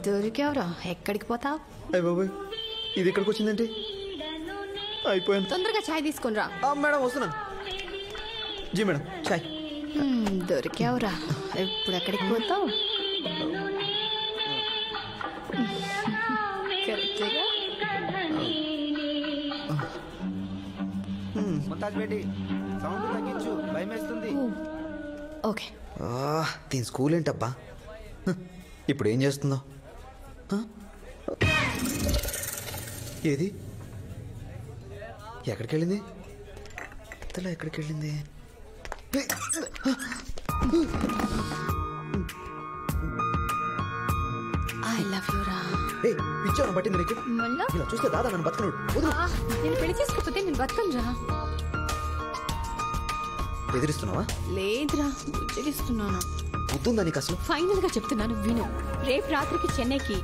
దొరికావురా, ఎక్కడికి పోతావు? అయ్య బాబాయ్, ఇది ఎక్కడికి వచ్చిందంటే అయిపోయింది. తొందరగా చాయ్ తీసుకునిరా. మేడం వస్తున్నాను. జీ మేడం, చాయ్. దొరికావురా, ఇప్పుడు ఎక్కడికి పోతావు? కరెక్ట్గా ఓకే. దీని స్కూల్ ఏంటబ్బా? ఇప్పుడు ఏం చేస్తుందో? ఏది ఎక్కడికి వెళ్ళింది? ఇంతలో ఎక్కడికి వెళ్ళింది? ఐ లవ్ యూ రా. పిచ్చాను పట్టింది నీకు? ఇలా చూస్తే దాదా నన్ను బతకను. నేను పెళ్లి చేసుకోకపోతే నేను బతకను రా. ఎదిరిస్తున్నావా? లేదురా, బుజ్జగిస్తున్నాను. బుద్ధుందా నీకు అసలు? ఫైనల్ గా చెప్తున్నాను విను. రేపు రాత్రికి చెన్నైకి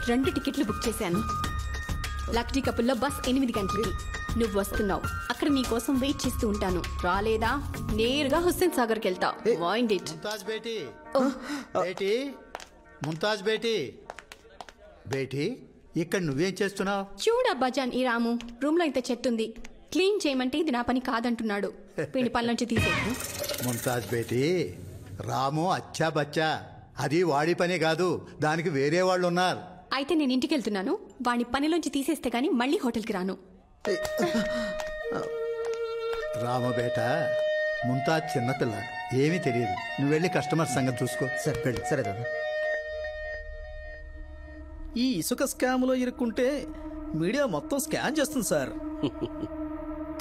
2 టికెట్లు బుక్ చేశాను. లక్డీ కపుల్లో బస్ 8 గంటలకి. నువ్వు వస్తున్నావు, అక్కడ నీ కోసం వెయిట్ చేస్తూ ఉంటాను. రాలేదా నేరుగా హుస్సేన్ సాగర్కి వెళ్తా. Mind it. ముంతాజ్ బేటీ, బేటీ ఇక్కడ నువ్వేం చేస్తున్నావు? చూడబ్బా జాన్, ఈ రాము రూమ్ లో ఇంత చెత్త ఉంది, క్లీన్ చేయమంటే ఇది నా పని కాదంటున్నాడు. పిండి పని నుంచి తీసే. ముంతాజ్ బేటీ, రాము అచ్చా బచ్చా, అది వాడి పని కాదు, దానికి వేరే వాళ్ళు ఉన్నారు. అయితే నేను ఇంటికి వెళ్తున్నాను. వాడిని పనిలోంచి తీసేస్తే గానీ మళ్ళీ హోటల్కి రాను. రాము బేటా, ముంతాజ్ చిన్నపిల్ల, ఏమీ తెలియదు. నువ్వు వెళ్ళి కస్టమర్ సంగతి చూసుకో. సరే వెళ్ళి. సరే దాదా. ఈ ఇసుక స్కామ్లో ఇరుక్కుంటే మీడియా మొత్తం స్కాన్ చేస్తుంది సార్.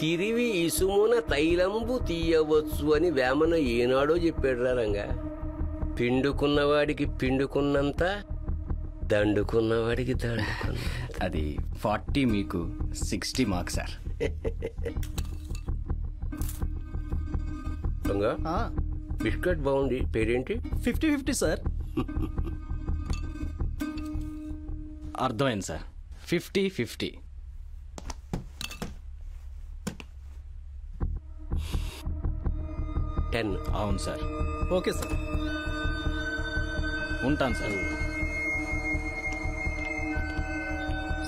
తిరివి ఇసుమున తైలంబు తీయవచ్చు అని వేమన ఏనాడో చెప్పాడు రంగా. పిండుకున్నవాడికి పిండుకున్నంత, దండుకున్నవాడికి దండుకున్నంత. అది 40 మీకు 60 మార్క్స్ సార్. రంగా, బిస్కెట్ బాగుంది, పేరేంటి? 50-50 సార్. అర్థమైంది సార్. 50-50. 10. అవును సార్. ఓకే సార్, ఉంటాను సార్.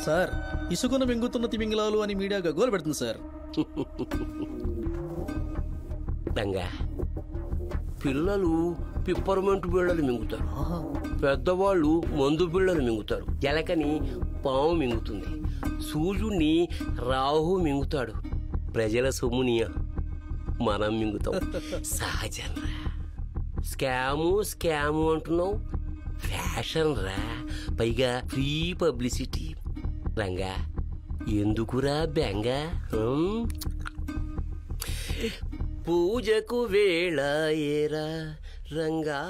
సార్ ఇసుకను మింగుతున్న తిమింగలాలు అని మీడియా గగ్గోలు పెడుతుంది సార్. రంగా, పిల్లలు పిప్పర్మెంట్ బిళ్ళలు మింగుతారు, పెద్దవాళ్ళు మందు బిళ్ళలు మింగుతారు, ఎలకని పాము మింగుతుంది, సూర్యుడిని రాహు మింగుతాడు, ప్రజల సొమ్ముని మనం మింగుతాం. సహజం రా. స్కాము అంటున్నావు, ఫ్యాషన్ రా, పైగా ఫ్రీ పబ్లిసిటీ. రంగా, ఎందుకురా బెంగ? పూజకు వేళ ఏరా రంగా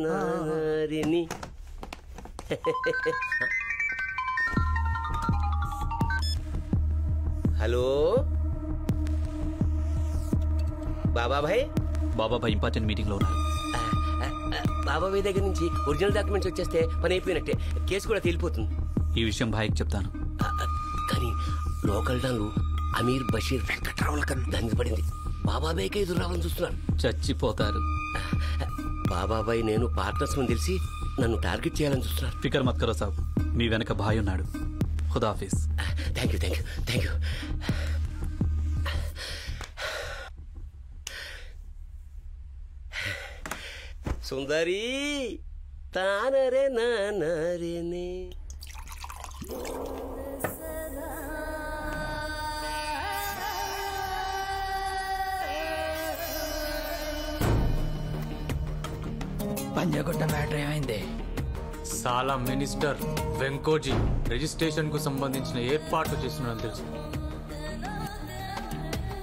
నారిని. హలో బాబాభాయ్. బాబాభాయ్ ఇంపార్టెంట్ మీటింగ్ లో ఉన్నారు. బాబాభాయ్ దగ్గర నుంచి ఒరిజినల్ డాక్యుమెంట్స్ వచ్చేస్తే పని అయిపోయినట్టే, కేసు కూడా తేలిపోతుంది. ఈ విషయం భాయ్కి చెప్తాను. కానీ లోకల్ డాన్లు అమీర్ బషీర్ వెంకట్రావుల కన్నా దానికి పడింది. బాబాబాయ్కే ఎదురు రావాలని చూస్తున్నారు. చచ్చిపోతారు. బాబాబాయ్ నేను పార్ట్నర్స్ అని తెలిసి నన్ను టార్గెట్ చేయాలని చూస్తున్నారు. ఫికర్ మత్ కరో సాబ్, మీ వెనక భాయ్ ఉన్నాడు. ఖుదాఫీజ్. Thank you. సుందరి తానరే నానరేనే. పంజాగుట్ట మ్యాటర్ ఏమైంది? సాలా మినిస్టర్ వెంకోజీ రిజిస్ట్రేషన్ కు సంబంధించిన ఏర్పాట్లు చేస్తున్నారని తెలుసు.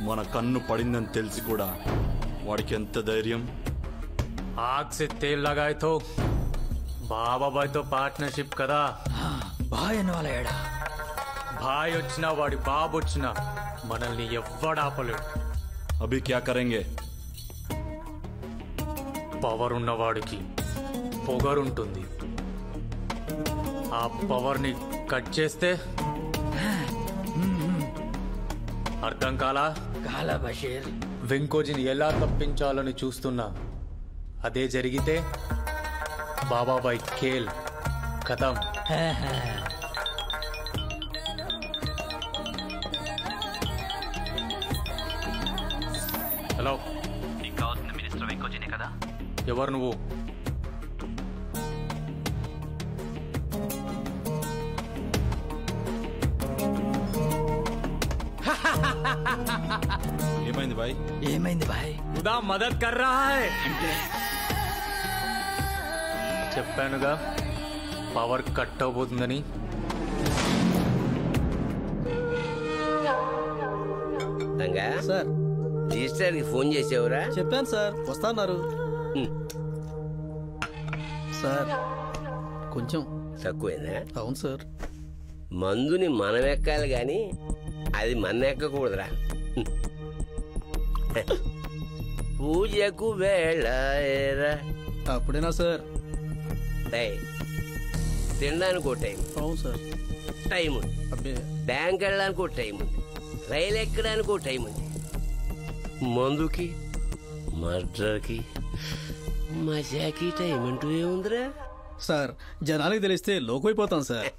మన కన్ను పడిందని తెలిసి కూడా వాడికి ఎంత ధైర్యం? ఆగ్ సే తేల్ లగాయ్ తో బాబాబాయ్తో పార్ట్నర్షిప్ కదా. బాయ్ అన్న వాళ్ళ ఏడా భాయ్ వచ్చినా వాడి బాబు వచ్చినా మనల్ని ఎవ్వడాపలేడు. అభి క్యా కరేంగే? పవర్ ఉన్నవాడికి పొగరుంటుంది. ఆ పవర్ని కట్ చేస్తే అర్థం కాలా బషీర్? వెంకోజీని ఎలా తప్పించాలని చూస్తున్నా. అదే జరిగితే బాబాబాయ్ ఖేల్ ఖతం. హలో, నీకు కావాల్సిన మినిస్టర్ వెంకోజీనే కదా? ఎవరు నువ్వు? ఏమైంది బాయ్? ఏమైంది బాయ్? ఖుదా మదద్ కర్ రహా హై. చెప్పానుగా పవర్ కట్ అవబోతుందని. రంగా సార్ రిజిస్టర్కి ఫోన్ చేసేవరా? చెప్పాను సార్, వస్తాన్నారు. సార్ కొంచెం తక్కువేనా? అవును సార్. మందుని మనం ఎక్కాలి గాని అది మన ఎక్కకూడదురా. పూజకు వేళరా. అప్పుడేనా సార్? తినడానికి ఒక టైం, అవును సార్. టైం ఉంది. అబ్బే బ్యాంక్ వెళ్ళడానికి ఒక టైం ఉంది. రైలు ఎక్కడానికి ఒక టైం ఉంది. మందుకి, మర్డర్కి, మజాకి టైం అంటూ ఏముందిరా? సార్ జనానికి తెలిస్తే లోకైపోతాం సార్.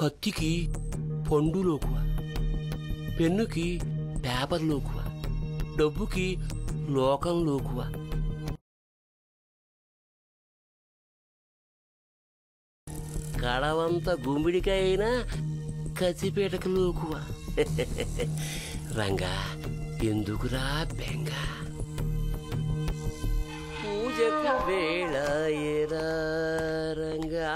కత్తికి పండు లోకువ, పెన్నుకి పేపర్ లోకువ, డబ్బుకి లోకం లోకువ. కడవంత గుమ్మిడికైనా కత్తిపీటకు లోకువ. రంగా ఎందుకురా బెంగ? పూజకు వేళ ఏరా రంగా.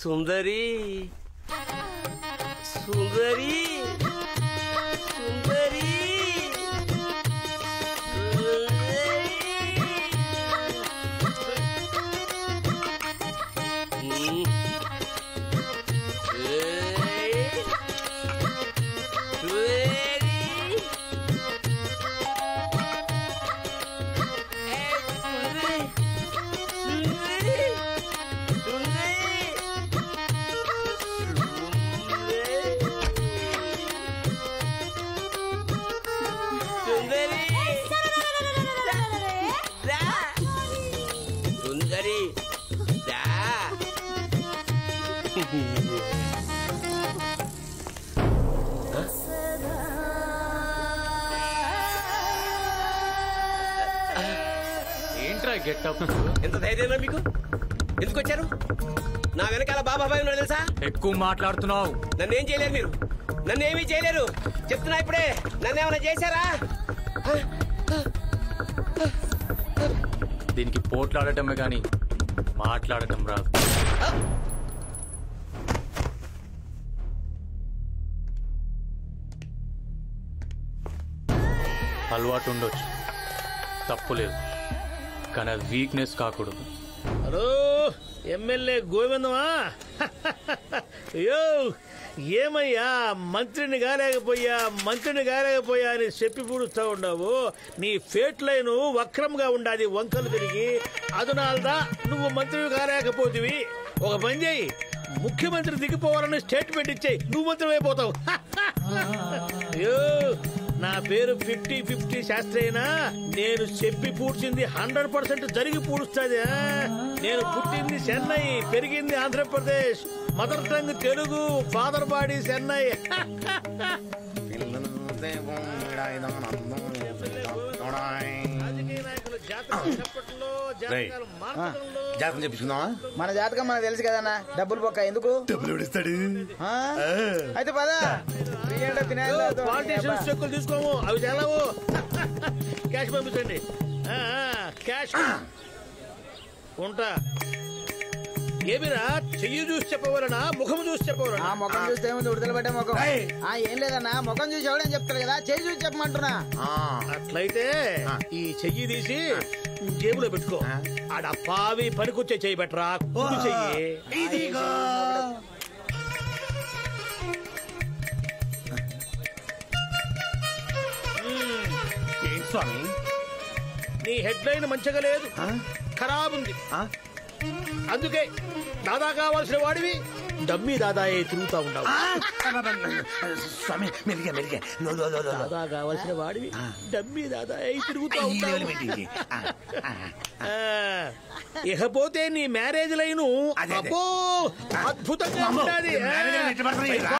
సుందరి సుందరి సుందరి ఏంట్రా గెటప్? ఎంత ధైర్యం మీకు? ఎందుకు వచ్చారు? నా వెనకాల బాబాబాయ్ ఉన్నాడు తెలుసా? ఎక్కువ మాట్లాడుతున్నావు. నన్నేం చేయలేరు మీరు, నన్నేమీ చేయలేరు చెప్తున్నా ఇప్పుడే. నన్నేమైనా చేశారా? దీనికి పోట్లాడటమే కానీ మాట్లాడటం రాదు. అలవాటు ఉండొచ్చు, తప్పులేదు, కానీ అది వీక్నెస్ కాకూడదు. హలో ఎమ్మెల్యే గోవిందమా? అయ్యో ఏమయ్యా మంత్రిని కాలేకపోయా అని చెప్పి పూడుస్తా ఉన్నావు. నీ ఫేట్ లైను వక్రంగా ఉండాది, వంకలు తిరిగి. అదునాల్దా నువ్వు మంత్రివి కాలేకపోతివి. ఒక పని చేయి, ముఖ్యమంత్రి దిగిపోవాలని స్టేట్మెంట్ ఇచ్చేయి, నువ్వు మంత్రి అయిపోతావు. అయ్యో నా పేరు 50-50 శాస్త్రి అయినా నేను చెప్పి పూడ్చింది 100% జరిగి పూడుస్తుంది. నేను పుట్టింది చెన్నై, పెరిగింది Andhra Pradesh, mother tongue Telugu, father body Chennai. జాతకం చెప్పించుకుందామా? మన జాతకం మనకు తెలుసు కదన్నా. డబ్బులు బొక్క ఎందుకు? డబ్బులు ఇస్తాడు అయితే పదా. పాలిటీషియన్స్ చెక్కులు తీసుకోము, అవి చల్లవు. క్యాష్ పంపించండి. క్యాష్ ఉంటా. ఏమిరా చెయ్యి చూసి చెప్పవలనా ముఖం చూసి చెప్పవలనా? ముఖం చూస్తే ఏముంది, ఉడతలు పట్టే ముఖం. ఏం లేదన్నా, ముఖం చూసి ఎవడని చెప్తారు కదా, చెయ్యి చూసి చెప్పమంటున్నా. అట్లయితే ఈ చెయ్యి తీసి జేబులో పెట్టుకో. ఆడ పావి పనికొచ్చే చెయ్యి పెట్టరా, కుడి చెయ్యి. ఏంటి స్వామి, నీ హెడ్ లైన్ మంచిగా లేదు, ఖరాబ్ ఉంది. అందుకే దాదా కావాల్సిన వాడివి డమ్మీ దాదాయే తిరుగుతా ఉండవు. స్వామి మెరిగా మెరిగా దాదా కావలసిన వాడివి డమ్మీ దాదాయే తిరుగుతా ఉంటావు. ఇకపోతే నీ మ్యారేజ్ లైను అబ్బో అద్భుతంగా ఉండాలి.